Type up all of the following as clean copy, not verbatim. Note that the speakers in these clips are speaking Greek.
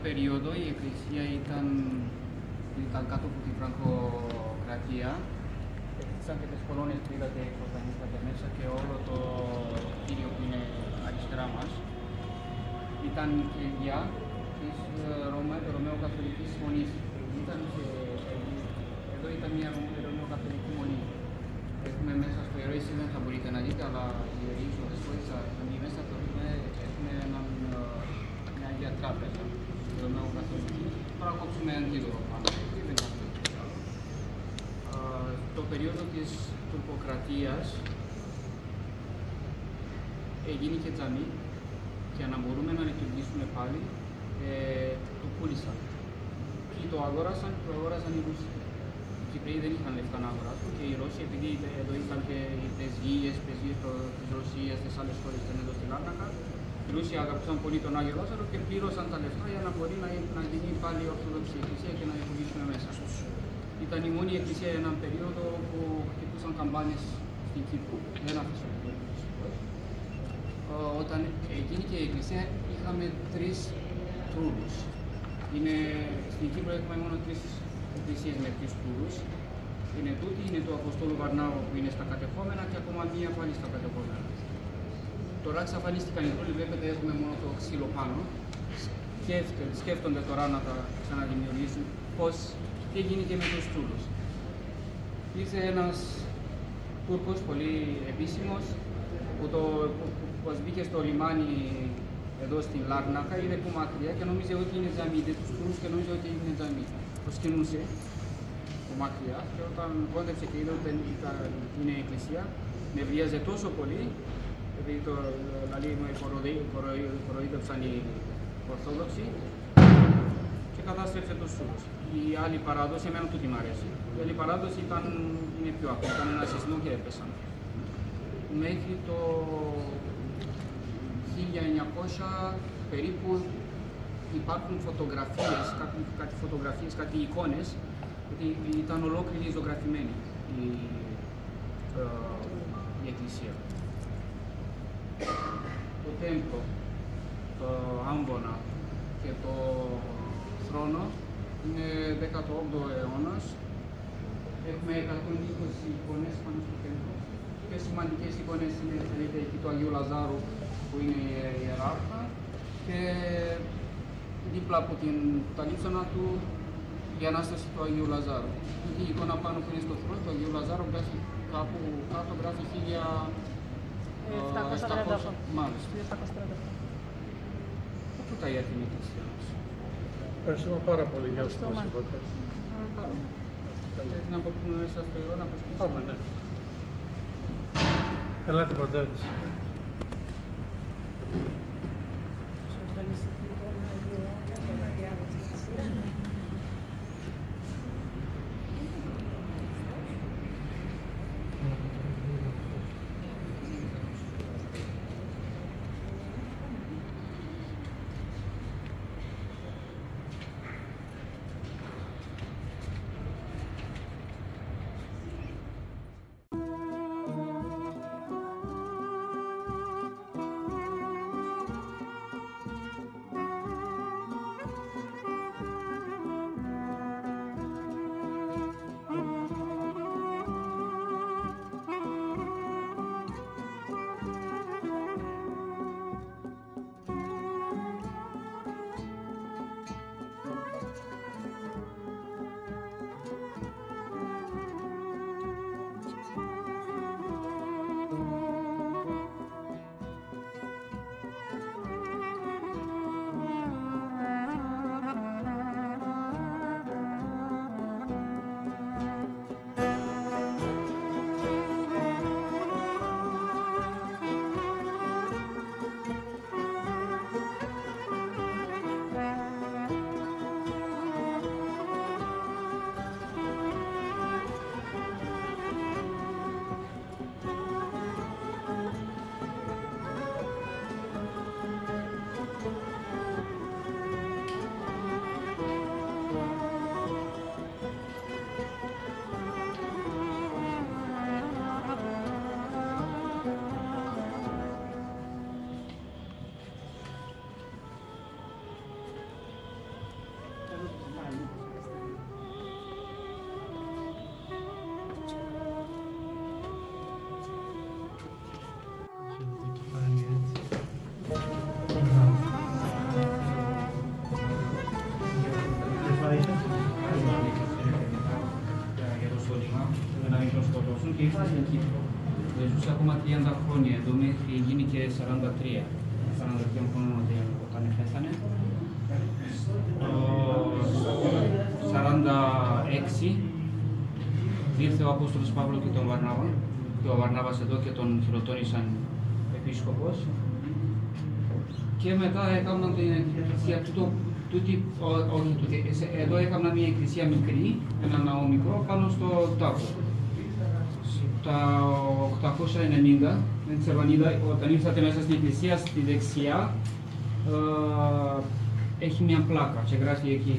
περίοδο η εκκλησία ήταν κάτω από τη Φραγκοκρατία. Έκτισαν και τις κολόνες που είδατε έξω όταν ήρθατε μέσα και όλο το κτίριο που είναι αριστερά μας. Ήταν κλειδιά της Ρωμαιοκαθολικής Μονής. Εδώ ήταν μια Ρωμαιοκαθολική Μονή. Έχουμε μέσα στο ιερό, εσείς δεν θα μπορείτε να δείτε, αλλά οι ιερείς οδεσπότες μέσα έχουμε μια ίδια τράπεζα, η Ρωμαιοκαθολική. Τώρα κόψουμε αντίδωρο πάνω. Το περίοδο της τουρκοκρατίας έγινε και τζαμί και να μπορούμε να λειτουργήσουμε πάλι, το πούλησαν. Ποιοι το αγόρασαν οι Ρώσοι. Οι Κυπραίοι δεν είχαν λεφτά να αγοράσουν και οι Ρώσοι, επειδή εδώ είχαν και οι πρεσβείες της Ρωσίας, τις άλλες χώρες ήταν εδώ στην Λάρνακα, οι Ρώσοι αγαπούσαν πολύ τον Άγιο Λάζαρο και πλήρωσαν τα λεφτά για να μπορεί να γίνει πάλι η Ορθόδοξη Εκκλησία και να λειτουργήσουμε μέσα. Ήταν η μόνη εκκλησία για έναν περίοδο που χτυπούσαν καμπάνες στην Κύπρο. Δεν άφησαν να γίνει. Όταν γίνηκε η εκκλησία είχαμε 3 τούρους. Στην Κύπρο έχουμε μόνο 3 εκκλησίες με 3 τούρους. είναι τούτη, είναι του Αποστόλου Βαρνάβου που είναι στα κατεχόμενα και ακόμα μία πάλι στα κατεχόμενα. Τώρα εξαφανίστηκαν οι τρούλοι, βλέπετε έχουμε μόνο το ξύλο πάνω. Σκέφτονται τώρα να τα ξαναδημιουργήσουν. Πώς, τι έγινε και με τους τρούλους. Ήρθε ένας Τούρκος πολύ επίσημος που πως μπήκε στο λιμάνι εδώ στην Λάρνακα, είδε που μακριά και νόμιζε ότι είναι τζαμί. Είδε τους τρούλους και νόμιζε ότι είναι τζαμί. Προσκυνούσε από μακριά και όταν κόντεψε και είδε ότι είναι εκκλησία, νευρίαζε τόσο πολύ, επειδή το λαλί μου κοροϊδεύσαν οι Ορθόδοξοι και κατάστρεψε τους Τούρκους. Η άλλη παράδοση, εμένα τούτη μ' αρέσει. Η άλλη παράδοση είναι πιο απλή, ήταν ένα σεισμό και έπεσαν. Μέχρι το 1900 περίπου υπάρχουν φωτογραφίες, κάτι εικόνες, ότι ήταν ολόκληρη ζωγραφημένη η εκκλησία. Το τέμπλο, το άμβονα και το θρόνο είναι 18ο αιώνας. Έχουμε 120 εικόνες πάνω στο τέμπλο. Και σημαντικές εικόνες είναι εκεί του Αγίου Λαζάρου που είναι η ιεράρχα και δίπλα από τα λείψανα του η Ανάσταση του Αγίου Λαζάρου. Η εικόνα πάνω που είναι στο θρόνο του Αγίου Λαζάρου γράφει κάπου κάτω, γράφει 1738. Μάλιστα. Πού τα για την εκκλησία μας. Ευχαριστούμε πάρα πολύ για αυτό που μας είπατε. Να πω που μέσα στο ιό να προσπίσουμε. Πάμε, ναι. Ελάτε πατέρες. Και ήρθε στην Κύπρο. Ζούσε ακόμα 30 χρόνια εδώ μέχρι γίνει και 43 χρόνων όταν πέθανε. Το 46 ήρθε ο Απόστολος Παύλος και τον Βαρνάβα και ο Βαρνάβας εδώ και τον χειροτώνησαν επίσκοπος. Και μετά έκαναν την εκκλησία εδώ έκαναν μια εκκλησία μικρή, ένα ναό μικρό πάνω στο τάφο. Τα 890, δεν ξέρω αν είδα, όταν ήρθατε μέσα στην εκκλησία, στη δεξιά, έχει μια πλάκα και γράφει εκεί.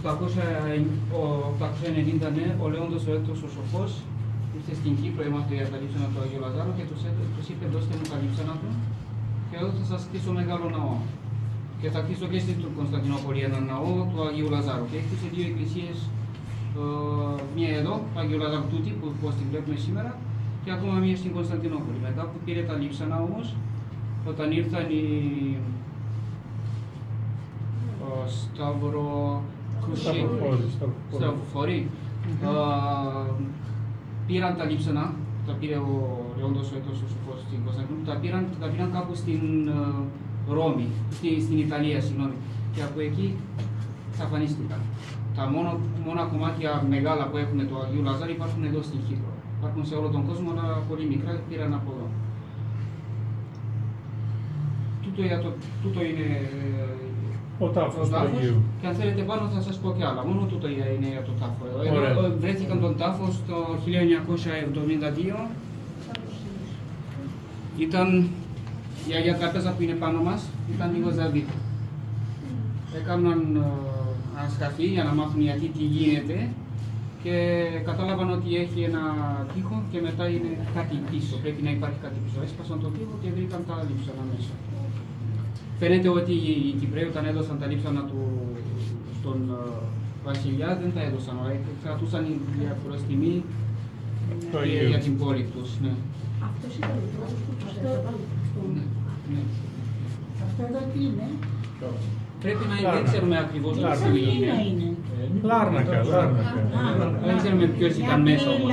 890, ναι, ο Λέοντος ο Έκτος ο Σοφός ήρθε στην Κύπρο, έμαθε για τα λείψανα του Αγίου Λαζάρου και τους είπε δώστε μου τα λείψανα του και εδώ θα σας χτίσω μεγάλο ναό. Και θα χτίσω και στην Κωνσταντινούπολη έναν ναό του Αγίου Λαζάρου και έκτισε δύο εκκλησίες Μία εδώ, το Άγιο Λάζαρο τούτη, που την βλέπουμε σήμερα, και ακόμα μία στην Κωνσταντινούπολη. Μετά που πήρε τα λείψανα όμως, όταν ήρθαν οι Σταυροφόροι, πήραν τα λείψανα, τα πήρε ο Λεόντος ο Έτος ο Σοφός στην Κωνσταντινούπολη, τα πήραν κάπου στην Ρώμη, στην Ιταλία, συγγνώμη, και από εκεί εξαφανίστηκαν. Τα μόνα κομμάτια μεγάλα που έχουμε του Αγίου Λαζάρη υπάρχουν εδώ στην Κύπρο. Υπάρχουν σε όλο τον κόσμο, αλλά πολύ μικρά πήραν από εδώ. Τούτο είναι ο τάφος του Αγίου. Και αν θέλετε πάνω θα σας πω κι άλλα. Μόνο τούτο είναι για το τάφο. Βρέθηκαν τον τάφο το 1972. Ήταν η Αγία Τραπέζα που είναι πάνω μας, ήταν λίγο ζαδί. Έκαναν ασκαφή για να μάθουν γιατί τι γίνεται και κατάλαβαν ότι έχει ένα τοίχο και μετά είναι κάτι πίσω. Πρέπει να υπάρχει κάτι πίσω. Έσπασαν το τοίχο και βρήκαν τα λείψανα μέσα. Φαίνεται ότι οι Κυπραίοι όταν έδωσαν τα λείψανα στον βασιλιά δεν τα έδωσαν, αλλά κρατούσαν για προστιμή για την πόλη τους. Ναι. Αυτός ήταν ο τρόπος που τους έβαλε. Αυτό εδώ τι είναι? Πρέπει να είναι, δεν ξέρουμε ακριβώς τι είναι. Λάρνακα. Δεν ξέρουμε ποιος ήταν μέσα όμως.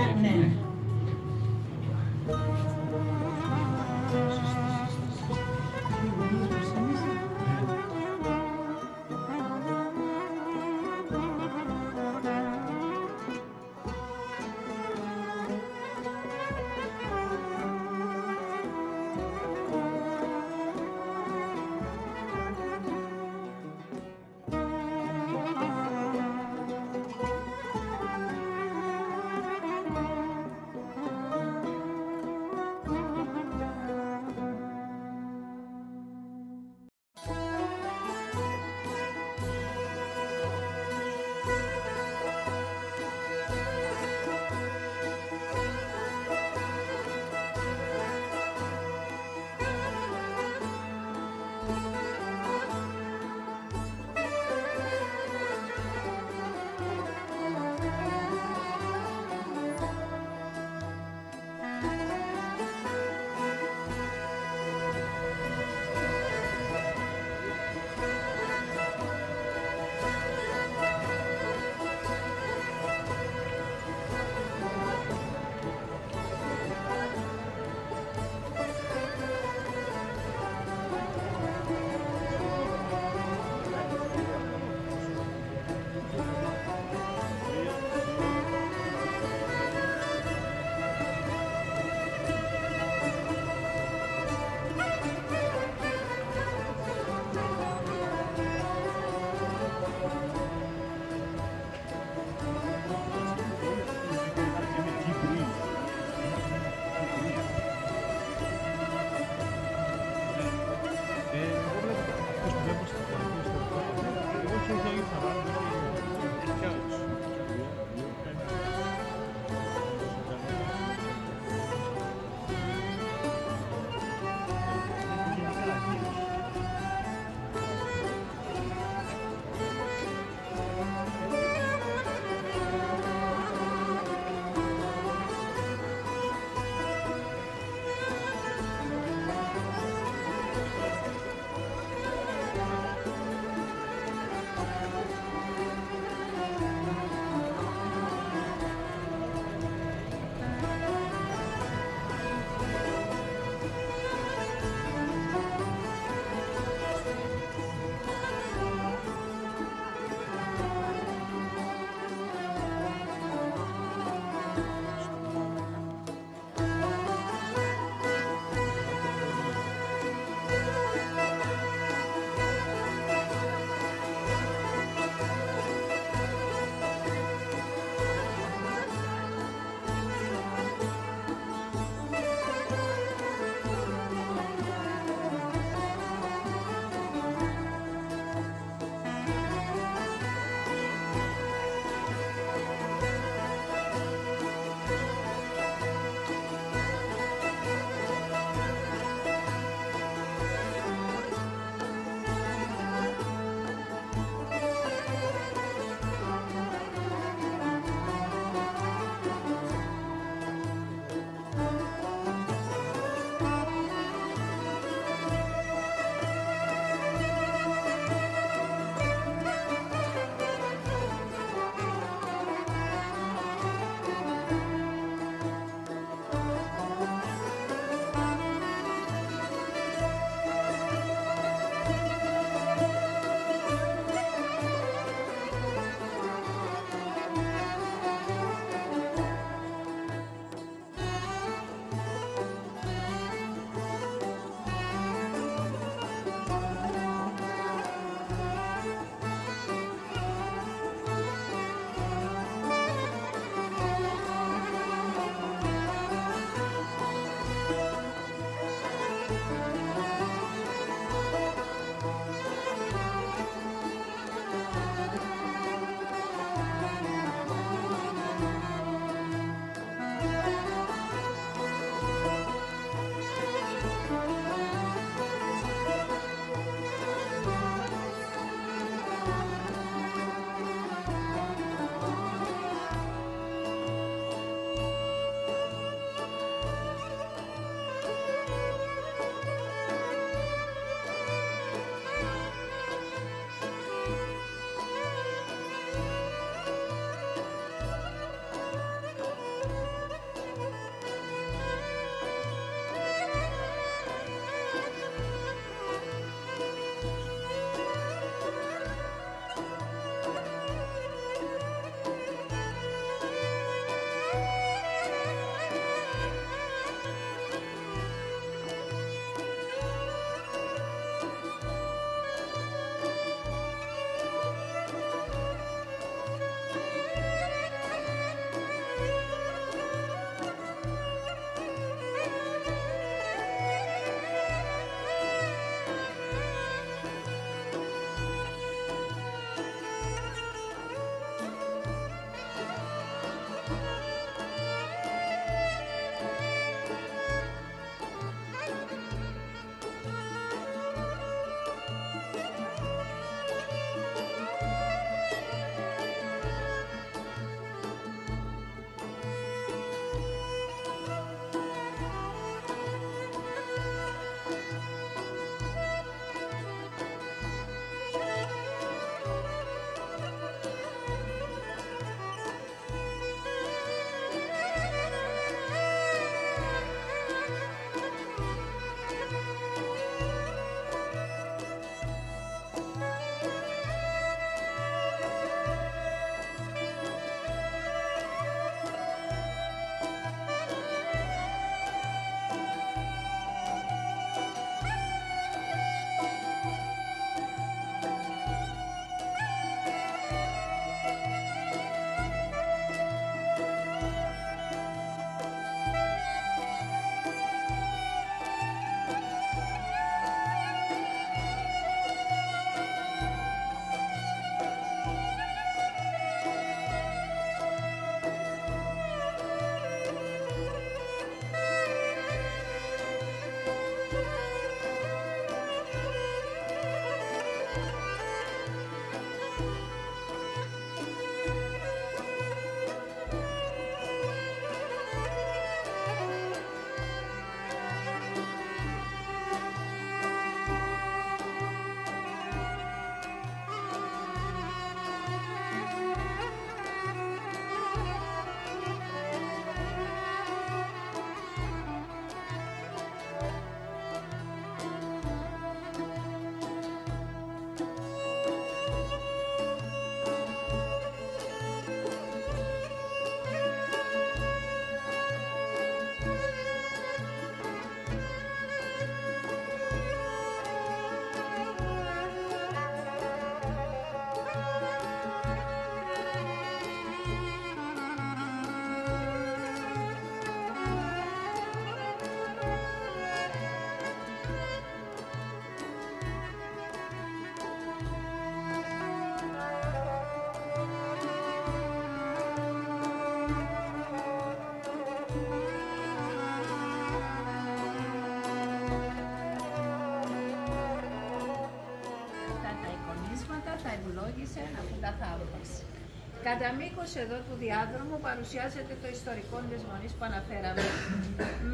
Κατά μήκος εδώ του διάδρομου παρουσιάζεται το ιστορικό της Μονής που αναφέραμε,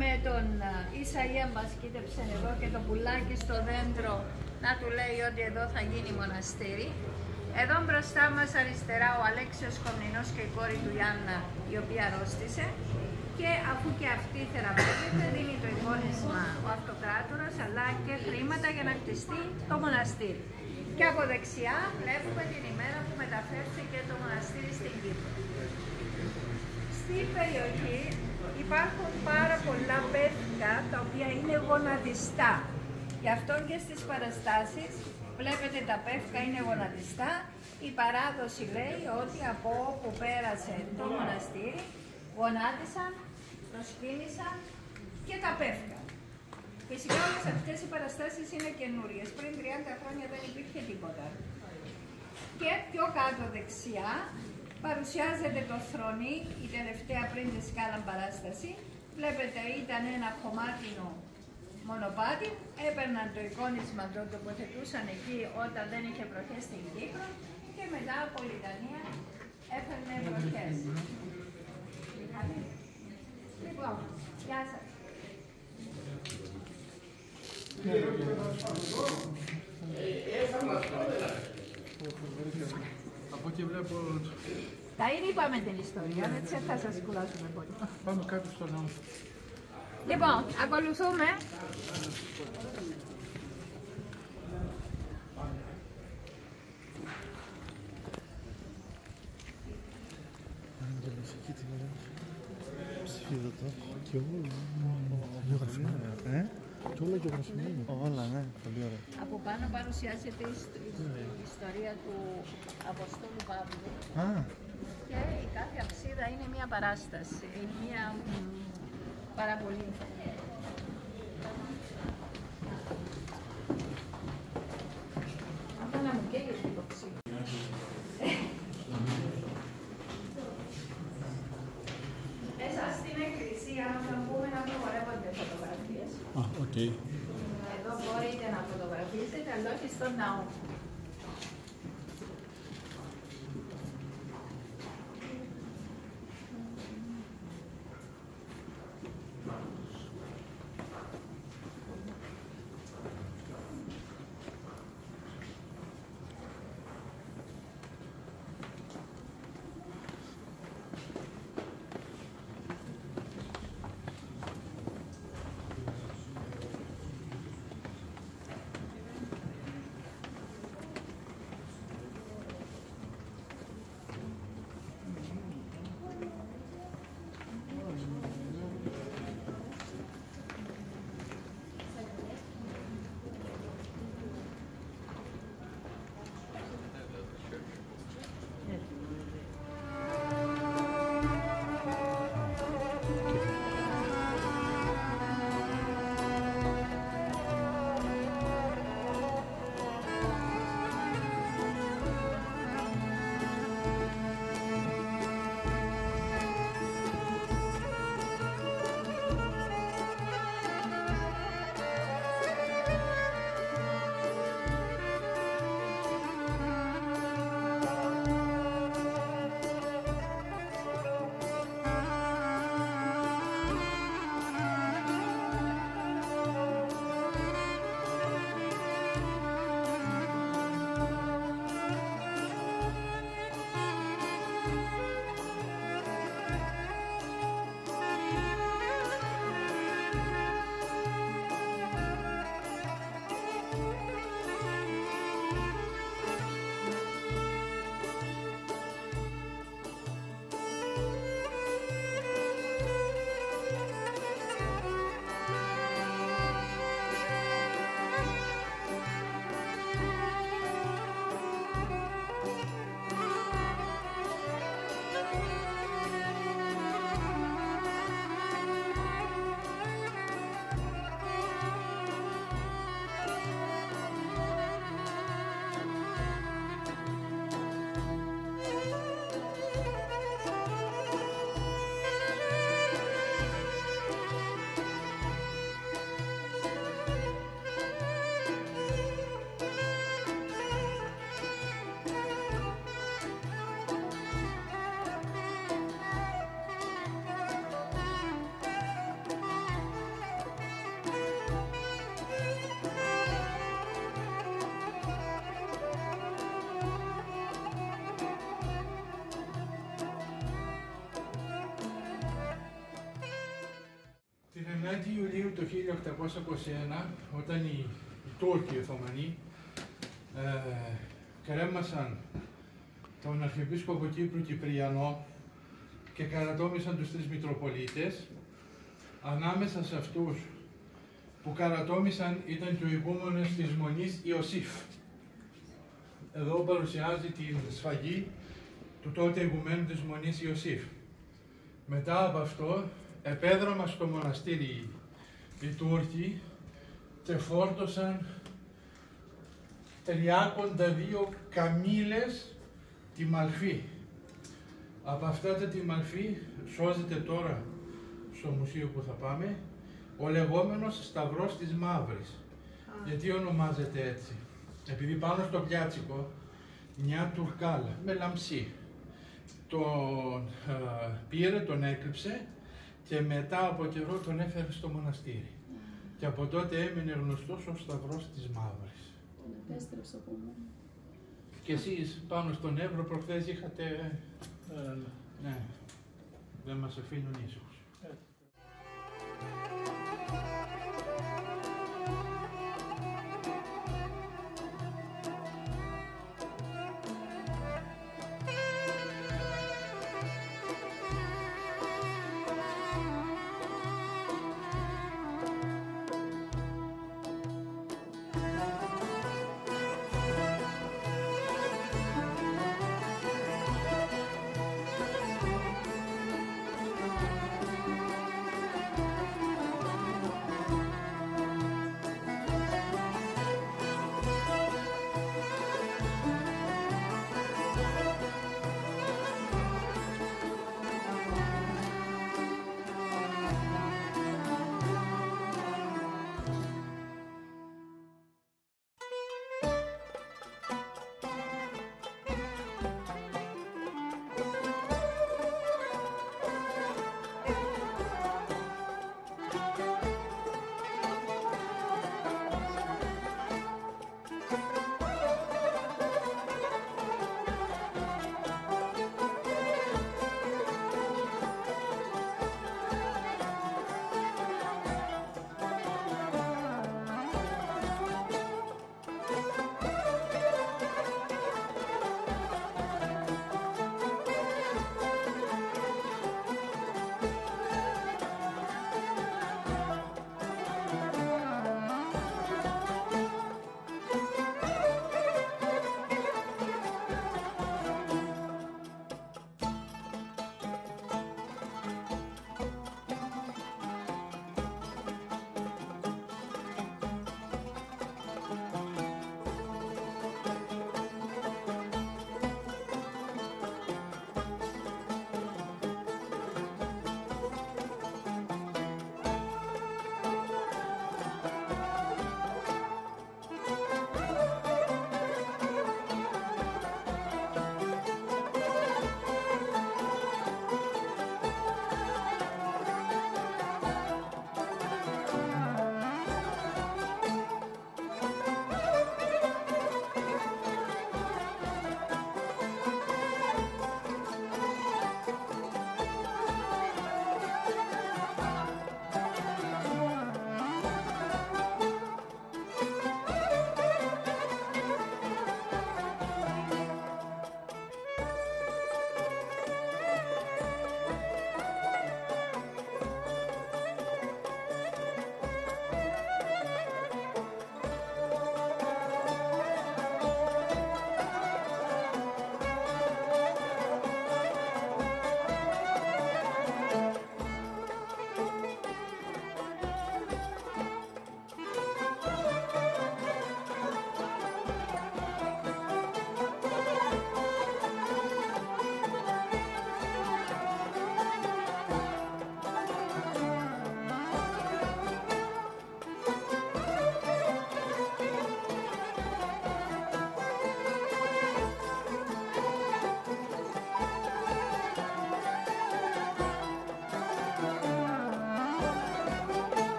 με τον Ισαΐα μπασκήτεψε εδώ και το πουλάκι στο δέντρο να του λέει ότι εδώ θα γίνει μοναστήρι. Εδώ μπροστά μας αριστερά ο Αλέξιος Κομνηνός και η κόρη του Γιάννα, η οποία αρρώστησε, και αφού και αυτή θεραπεύεται δίνει το εικόνισμα ο αυτοκράτορας αλλά και χρήματα για να χτιστεί το μοναστήρι. Και από δεξιά βλέπουμε την ημέρα που μεταφέρθηκε το μοναστήρι στην Κύπρο. Στην περιοχή υπάρχουν πάρα πολλά πεύκα τα οποία είναι γονατιστά. Γι' αυτό και στις παραστάσεις βλέπετε τα πεύκα είναι γονατιστά. Η παράδοση λέει ότι από όπου πέρασε το μοναστήρι γονάτισαν, προσκύνησαν και τα πεύκα. Φυσικά όλες αυτές οι παραστάσεις είναι καινούριες. Πριν 30 χρόνια δεν υπήρχε τίποτα. Και πιο κάτω δεξιά παρουσιάζεται το θρονί, η τελευταία πριν τη σκάλα παράσταση. Βλέπετε ήταν ένα χωμάτινο μονοπάτι, έπαιρναν το εικόνισμα, το τοποθετούσαν εκεί όταν δεν είχε βροχές στην Κύπρο και μετά από Λιτανία έφερνε βροχές. Λοιπόν, γεια σας. Από εκεί βλέπω... Τα ήδη είπαμε την ιστορία, έτσι θα σας κουράσουμε πολύ. Πάμε κάτω στο νόμο. Λοιπόν, ακολουθούμε. Και όλα γεωγραφημένα. Όλα, ναι, πολύ ωραία. Από πάνω παρουσιάζεται η ιστορία του Αποστόλου Παύλου. Και η κάθε αψίδα είναι μια παράσταση, είναι μια παραβολή. Αυτό να μου καίγεται το ξύλο. Μέσα στην εκκλησία, όταν μπούμε να απαγορεύονται φωτογραφίες. Εδώ μπορείτε να φωτογραφίσετε, αλλά όχι στον ναό. 9 Ιουλίου του 1821, όταν οι Τούρκοι Οθωμανοί κρέμασαν τον Αρχιεπίσκοπο Κύπρου Κυπριανό και καρατόμησαν τους 3 Μητροπολίτες, ανάμεσα σε αυτούς που καρατόμησαν ήταν και ο ηγούμενος της Μονής Ιωσήφ. Εδώ παρουσιάζει την σφαγή του τότε ηγουμένου της Μονής Ιωσήφ. Μετά από αυτό επέδραμα στο μοναστήρι οι Τούρκοι και φόρτωσαν 32 καμήλες τη Μαλφή. Από αυτά τα τη Μαλφή σώζεται τώρα στο μουσείο που θα πάμε ο λεγόμενος Σταυρός της Μαύρης. Γιατί ονομάζεται έτσι? Επειδή πάνω στο πιάτσικο μια τουρκάλα με λαμψή τον πήρε, τον έκρυψε και μετά από καιρό τον έφερε στο μοναστήρι. Και από τότε έμεινε γνωστός ο Σταυρός της Μαύρης. Επέστρεψε από μόνο. Και εσείς πάνω στον Εύρο προχθές είχατε... ναι, δεν μας αφήνουν ήσυχους.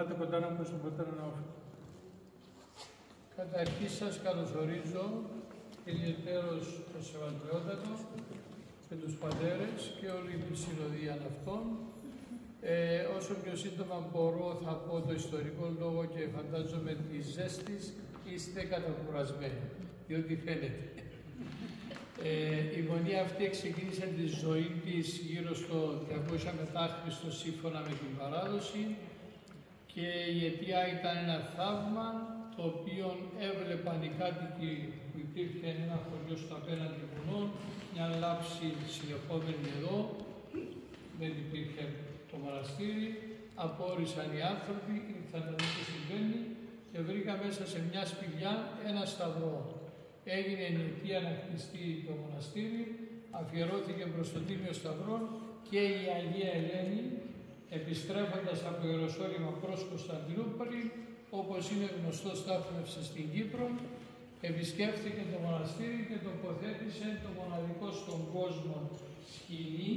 Ελάτε κοντά να πούμε στον πατέρα Νεόφυτο. Καταρχήν σας καλωσορίζω ιδιαιτέρως το Σεβασμιότατο και τους πατέρες και όλη τη συνοδεία αυτών. Όσο πιο σύντομα μπορώ θα πω το ιστορικό λόγο και φαντάζομαι τη ζέστης είστε κατακουρασμένοι, διότι φαίνεται. Η γωνία αυτή ξεκίνησε τη ζωή της γύρω στο 200 μετά Χριστό σύμφωνα με την παράδοση και η αιτία ήταν ένα θαύμα το οποίο έβλεπαν οι κάτοικοι που υπήρχε ένα χωριό στο απέναντι βουνό, μια λάψη συνεχόμενη εδώ, δεν υπήρχε το μοναστήρι, απόρρισαν οι άνθρωποι, ήρθαν να δουν τι συμβαίνει και βρήκα μέσα σε μια σπηλιά ένα σταυρό. Έγινε η αιτία να χτιστεί το μοναστήρι, αφιερώθηκε προς το Τίμιο Σταυρό και η Αγία Ελένη, επιστρέφοντας από Ιεροσόλυμα προς Κωνσταντινούπολη, όπως είναι γνωστό στάθμευσε στην Κύπρο, επισκέφθηκε το μοναστήρι και τοποθέτησε το μοναδικό στον κόσμο σκηνή,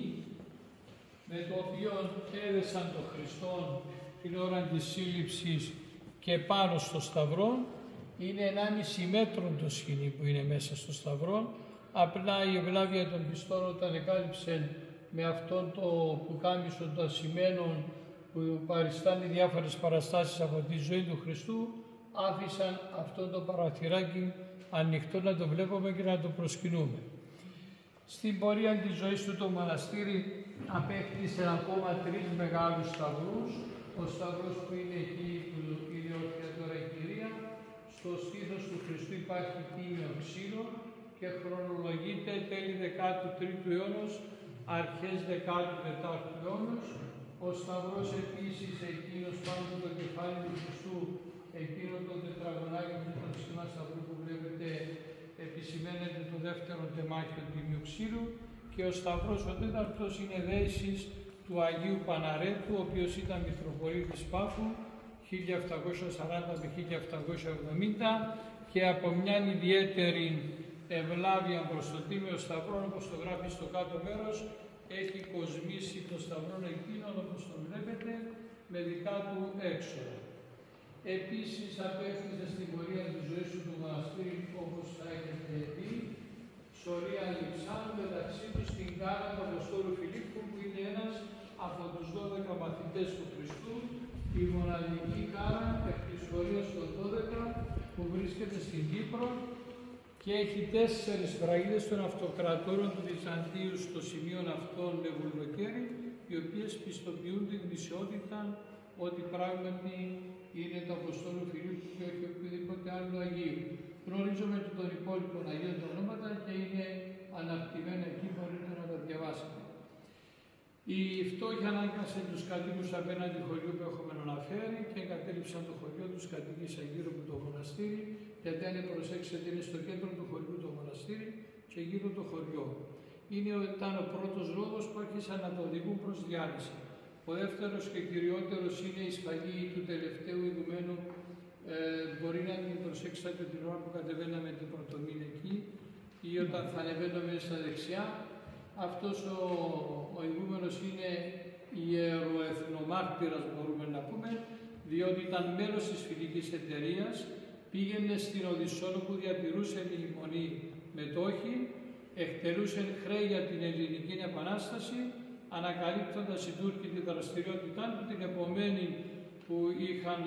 με το οποίο έδεσαν τον Χριστό την ώρα της σύλληψης και πάνω στο σταυρό. Είναι 1,5 μέτρο το σκηνή που είναι μέσα στο σταυρό. Απλά η ευλάβεια των πιστών όταν εκάλυψε με αυτόν το πουκάμισο το ασημένον που παριστάνει διάφορες παραστάσεις από τη ζωή του Χριστού, άφησαν αυτό το παραθυράκι ανοιχτό να το βλέπουμε και να το προσκυνούμε. Στην πορεία της ζωής του το μοναστήρι απέκτησε ακόμα 3 μεγάλους σταυρούς. Ο σταυρός που είναι εκεί που είναι όρθια τώρα η Κυρία. Στο στήθος του Χριστού υπάρχει τίμιο ξύλο και χρονολογείται τέλη 13ου αιώνα, αρχές 14ου αιώνα. Ο σταυρός επίσης εκείνος πάνω το κεφάλι του Χριστού, εκείνο το τετραγωνάκι με τον σχήμα σταυρού που βλέπετε, επισημαίνεται το δεύτερο τεμάχιο του τιμίου ξύλου και ο σταυρός ο τέταρτος είναι δέησης του Αγίου Παναρέτου, ο οποίος ήταν Μητροπολίτης Πάφου 1740 με 1770 και από μια ιδιαίτερη ευλάβεια προς το Τίμιο Σταυρό, όπως το γράφει στο κάτω μέρος, έχει κοσμήσει το σταυρό εκείνον, όπως το βλέπετε, με δικά του έξοδα. Επίσης απέκτησε στην πορεία της ζωής του το μοναστήρι, όπως θα έχετε δει, σωρία λειψάνου μεταξύ του στην κάρα του Αποστόλου Φιλίππου, που είναι ένας από τους 12 μαθητές του Χριστού, η μοναδική κάρα εκ της σχολείας των 12 που βρίσκεται στην Κύπρο και έχει 4 σφραγίδες των αυτοκρατόρων του Βυζαντίου στο σημείο αυτών με βουλδοκαίρι, οι οποίες πιστοποιούν την γνησιότητα ότι πράγματι είναι το Αποστόλου Φιλίππου και όχι οποιοδήποτε άλλο Αγίου. Γνωρίζουμε των υπόλοιπων Αγίων τα ονόματα και είναι αναρτημένα εκεί, μπορείτε να τα διαβάσετε. Η φτώχεια ανάγκασε τους κατοίκους απέναντι χωριού που έχουμε αναφέρει και εγκατέλειψαν το χωριό τους κατοίκησαν γύρω από το μοναστήρι, γιατί αν προσέξετε είναι στο κέντρο του χωριού το μοναστήρι και γύρω το χωριό. Ήταν ο πρώτος λόγος που άρχισαν να το οδηγούν προς διάλυση. Ο δεύτερος και κυριότερος είναι η σφαγή του τελευταίου ηγουμένου. Μπορεί να την προσέξατε την ώρα που κατεβαίναμε την πρωτομήνη εκεί ή όταν θα ανεβαίνουμε στα δεξιά. Αυτός ο ηγούμενος είναι ιεροεθνομάρτυρας, μπορούμε να πούμε, διότι ήταν μέλος της φιλικής εταιρείας, πήγαινε στην Οδυσσόνο που διατηρούσε λιμονή μετόχη, εκτελούσε χρέη για την Ελληνική Επανάσταση, ανακαλύπτοντας οι Τούρκοι τη δραστηριότητά του, την επομένη που είχαν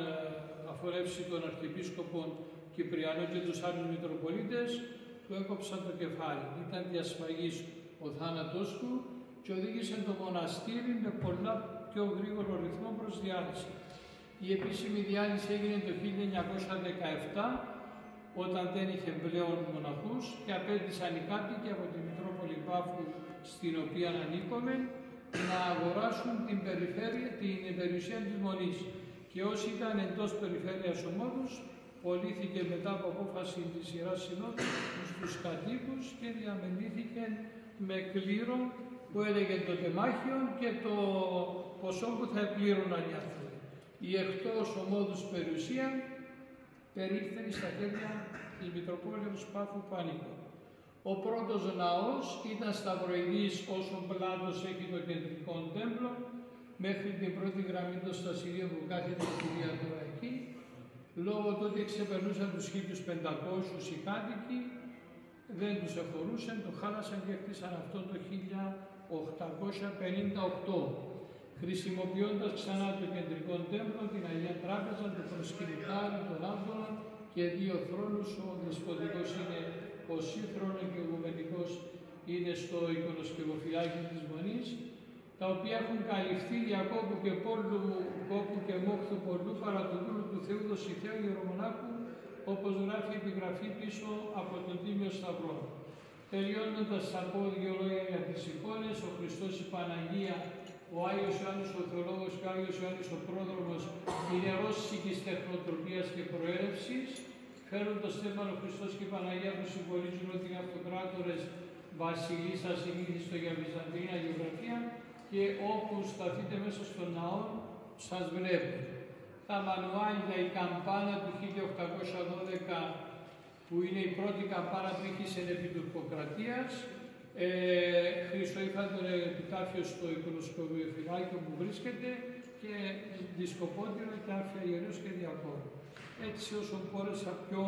αφορεύσει τον Αρχιεπίσκοπο Κυπριανό και τους άλλους Μητροπολίτες, του έκοψαν το κεφάλι. Ήταν διασφαγής ο θάνατός του και οδήγησε το μοναστήρι με πολλά πιο γρήγορο ρυθμό προς διάλυση. Η επίσημη διάλυση έγινε το 1917, όταν δεν είχε πλέον μοναχούς και απέτησαν οι κάτοικοι από τη Μητρόπολη Πάφου, στην οποία ανήκουμε, να αγοράσουν την περιουσία της Μονής. Και όσοι ήταν εντός περιφέρειας ομόδους, πωλήθηκε μετά από απόφαση της Ιεράς Συνόδου στους κατοίκους και διαμενήθηκε με κλήρο που έλεγε το τεμάχιο και το ποσό που θα πλήρωναν οι άνθρωποι. Η εκτός ομόδους περιουσία περίφερε στα χέρια της Μητροπόλεως Πάφου που ανήκω. Ο πρώτος ναός ήταν σταυροειδής όσο πλάτος έχει το κεντρικό τέμπλο μέχρι την πρώτη γραμμή των στασιλείων που κάθεται η κυρία τώρα εκεί, λόγω του ότι ξεπερνούσαν τους 1500 οι κάτοικοι, δεν τους αφορούσαν, το χάλασαν και χτίσαν αυτό το 1858, χρησιμοποιώντας ξανά το κεντρικό τέμπλο, την Αγία Τράπεζα, το προσκυνητάρι, τον Άδωνα και 2 θρόνους. Ο δεσποτικός είναι ο σύγχρονο και ο οικουμενικός είναι στο εικονοσκευοφυλάκιο της Μονής, τα οποία έχουν καλυφθεί διακόπου και πόλου, κόπου και μόχθου πολλού παρά του δούλου του Θεού Δοσιθέου Ιερομονάχου, όπως γράφει η επιγραφή πίσω από τον Τίμιο Σταυρό. Τελειώνοντας θα πω 2 λόγια για τις εικόνες, ο Χριστός, η Παναγία, ο Άγιος Ιωάννης ο Θεολόγος και ο Άγιος Ιωάννης ο Πρόδρομος, ιερός οίκης τεχνοτροπίας και προέλευσης, φέρουν το στέμμα ο Χριστός και η Παναγία που συμβολίζουν ότι είναι αυτοκράτορες βασιλίσσα συνήθιστο για βυζαντινή αγιογραφία και όπου σταθείτε μέσα στον ναό σας βλέπουν. Τα μανουάλια, η καμπάνα του 1812 που είναι η πρώτη καμπάνα που είχε επί τουρκοκρατίας, Χριστοϊφάντων επιτάφιο στο εικονοσκευοφυλάκιο που βρίσκεται και δισκοπότηρο και άφια ιερούς και διακόρου. Έτσι όσο μπόρεσα πιο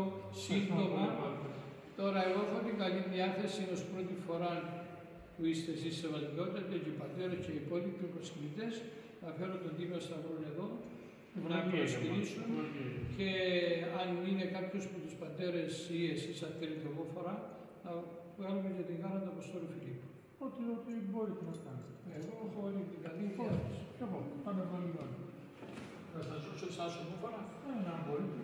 σύντομα. Τώρα εγώ έχω την καλή διάθεση ως πρώτη φορά που είστε εσείς σεβασμιότατοι και οι πατέρες και οι υπόλοιποι προσκυνητές, θα φέρω τον Τίμιο Σταυρό εδώ, να προσκυνήσουν και αν είναι κάποιος από τους πατέρες ή εσείς αν θέλετε εγώ φορά, θα βγάλουμε και την γάρα του Αποστόλου Φιλίππου. Ό,τι μπορείτε να κάνετε. Εγώ έχω όλη την καλή διάθεση. Και εγώ, πάμε πολύ μόνο. Θα σας δώσω εσάς ομόφωνα. Να μπορείτε.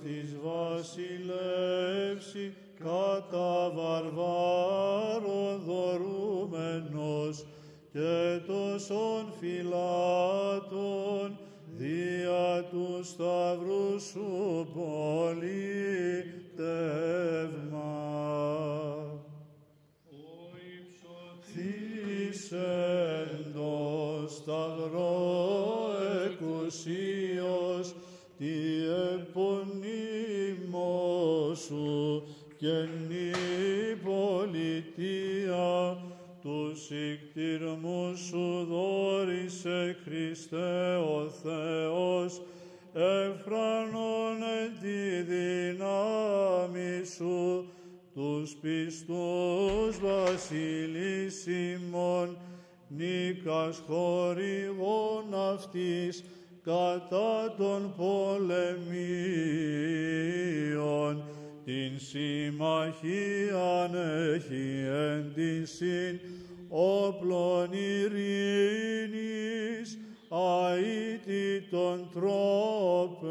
Της βασιλεύση κατά βαρβάρων δωρούμενος και τόσων φυλάτων δια του σταυρού σου πολιτεύμα. Θύσεν το σταυρό εκουσίως τη επωνύμω σου καινή πολιτεία του σικτήρμου σου δόρισε Χριστέ ο Θεός εφρανώνε τη δύναμη σου τους πιστούς βασιλίσιμων νίκας χορηγών αυτής κατά των πολεμίων την συμμαχίαν έχει εν την συν όπλων ειρήνης αήτητων τρόπεων.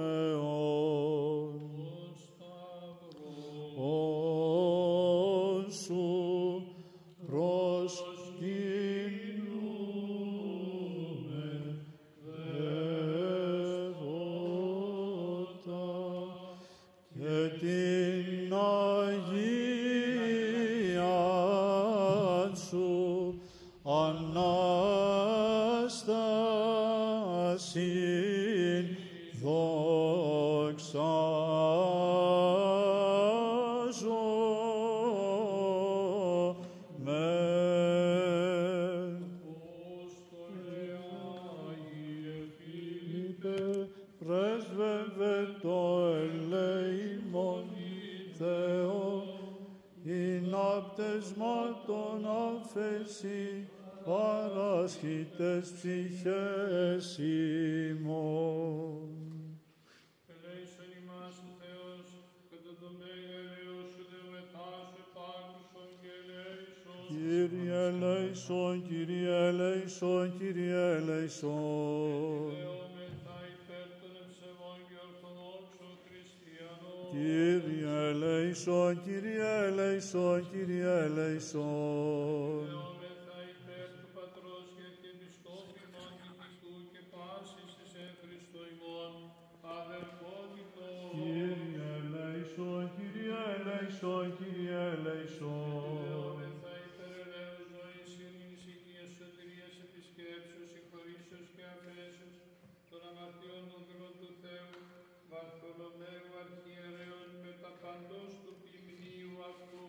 Όσου προσκυνούμε δεύοντα και την Αγία σου Ανάστασιν πρέσβευε το ελεήμον Θεό, ειν απτεσμάτων αφέση παράσχητες ψυχές ημών. Ελέησον ημάς ο Θεός, κατά το μέγα ελέος σου δεομετά σου επάκουσον και ελέησον. Κύριε ελέησον, Κύριε ελέησον, Κύριε ελέησον. Δεομετά Κύριε ελέησον, Κύριε ελέησον, Κύριε ελέησον. Δεόμεθα υπέρ του Πατρός και Αρχιεπισκόπου ημών Νικητού και πάσης της εν Χριστώ ημών αδελφότητος. Κύριε ελέησον, Κύριε ελέησον, Κύριε ελέησον. Δεόμεθα υπέρ ελέους ζωής, ειρήνης, υγείας, σωτηρίας, επισκέψεως, συγχωρήσεως και αφέσεως των αμαρτιών των δούλων του Θεού, Βαρθολομαίου αρχιερέως με τα παντός του ποιμνίου αυτού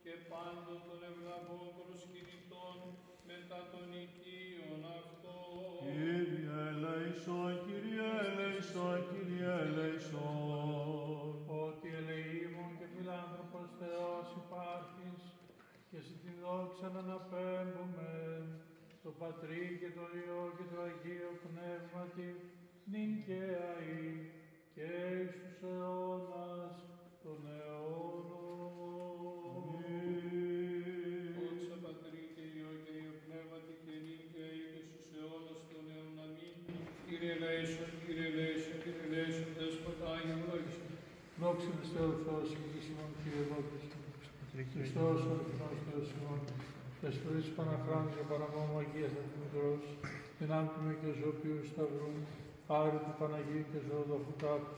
και πάντων των ευλαβών προσκυνητών μετά των οικείων αυτών. Κύριε ελέησον, Κύριε ελέησον, Κύριε ελέησον. Ότι ελεήμων και φιλάνθρωπος Θεός υπάρχεις και σε την δόξα να αναπέμπουμε το Πατρί και το Υιό και το Αγίο Πνεύματι νυν και αεί και εις τους αιώνας των αιώνων. Δόξα Πατρί και Υιό και Υιό Πνεύματι και νυν και αεί και στους αιώνας των αιώνων. Αμήν. Κύριε ελέησον, Κύριε ελέησον, Κύριε ελέησον, Δέσποτα Άγιον ευλόγησον. Δόξα τω Θεώ Θεός και Σιμών Κύριε δόξα. Χριστός ο αληθινός Θεός ημών, Δεσπορίς Παναχράντης και Παναμόμου Αγίας Αρχιμητρός, δυνάμει και ζωοποιού σταυρού, άρη του Παναγίου και ζωοδοφού τάφου,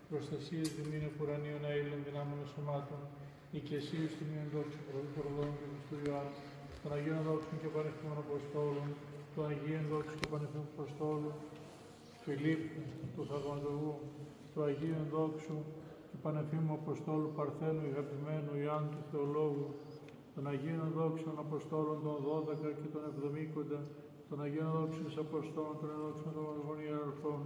προστασίες δημήνων ουρανίων αήλων δυνάμεων σωμάτων, οικεσίες του μείων δόξου προδών και του Ιωάννου, των Αγίων δόξων και πανεφήμων Αποστόλων, των Αγίων δόξων και πανεφήμων Αποστόλων, Φιλίππου, του Θαυματουργού, του Αγίων δόξου και πανεφήμου Αποστόλου Παρθένου Ηγαπημένου Ιωάννου του Θεολόγου, των Αγίων δόξων Αποστόλων των 12 και των 70, των Αγίων δόξων της Αποστόλων, των εδόξων των Αγίων Ιεραρχών,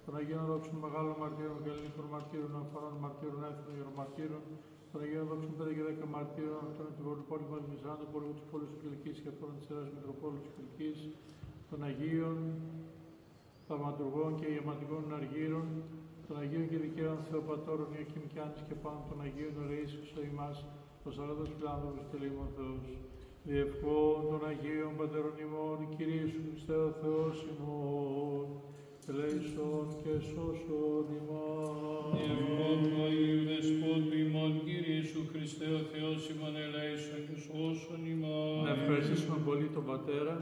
των Αγίων δόξων Μεγάλων Μαρτύρων και Ελληνικών Μαρτύρων, Αμφανών Μαρτύρων, Έθνων Ιερομαρτύρων, των Αγίων δόξων 5 και 10 Μαρτύρων, των Αντιβολοπόλων Βαλμιζάντων, πόλεμου της πόλης της Κυλικής και αυτών της Ιεράς Μητροπόλης της Κυλικής, των Αγίων Θαυματουργών και Ιαματικών Αργύρων, των Αγίων και Δικαίων Θεοπατώρων Ιακήμ και Άννης και πάνω των Αγίων Ορεήσεως ημάς, ο Σαράδος Φιλάνθρωπος και Λίμων Θεός. Διευχών των Αγίων Πατέρων ημών, Κύριε Ιησού Χριστέ ο Θεός ημών, ελέησον και σώσον ημάς. Διευχών του Αγίου Δεσπότου ημών, Κύριε Ιησού Χριστέ ο Θεός ημών, ελέησον και σώσον ημάς. Να ευχαριστήσουμε πολύ τον Πατέρα,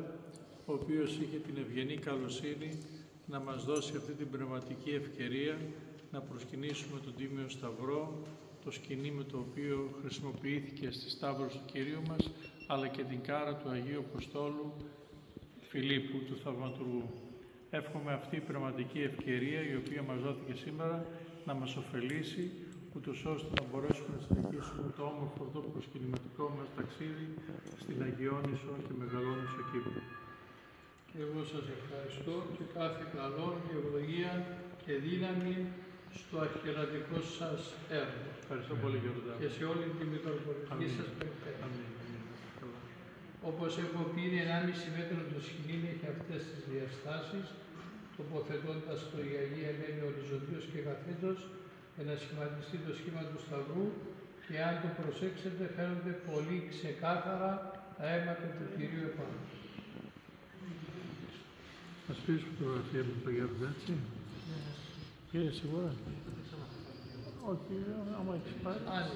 ο οποίος είχε την ευγενή καλοσύνη να μας δώσει αυτή την πνευματική ευκαιρία να προσκυνήσουμε τον Τίμιο Σταυρό, το σκηνή με το οποίο χρησιμοποιήθηκε στη Σταύρος του Κυρίου μας, αλλά και την κάρα του Αγίου Αποστόλου Φιλίππου, του Θαυματουργού. Εύχομαι αυτή η πνευματική ευκαιρία, η οποία μας δόθηκε σήμερα, να μας ωφελήσει, ούτως ώστε να μπορέσουμε να συνεχίσουμε το όμορφο αυτό προσκυνηματικό μας ταξίδι στην Αγιώνισο και Μεγαλόνισο Κύπρο. Εγώ σας ευχαριστώ και κάθε καλό, ευλογία και δύναμη στο αρχιερατικό σας έργο. Ευχαριστώ πολύ, Γιώργο. Και σε όλη τη μητροπολιτική σας περιφέρεια. Όπως έχω πει, είναι 1,5 μέτρο το σκηνή, έχει αυτές τις διαστάσεις, τοποθετώντας το η Αγία Ελένη οριζοντίως και καθέτως για να σχηματιστεί το σχήμα του Σταυρού, και αν το προσέξετε φαίνονται πολύ ξεκάθαρα τα αίματα του Κυρίου επάνω. Ας πεις φωτογραφία με το Γιώργο, έτσι. Κύριε, σίγουρα. Όχι, άμα έχεις πάρει. Άλλη,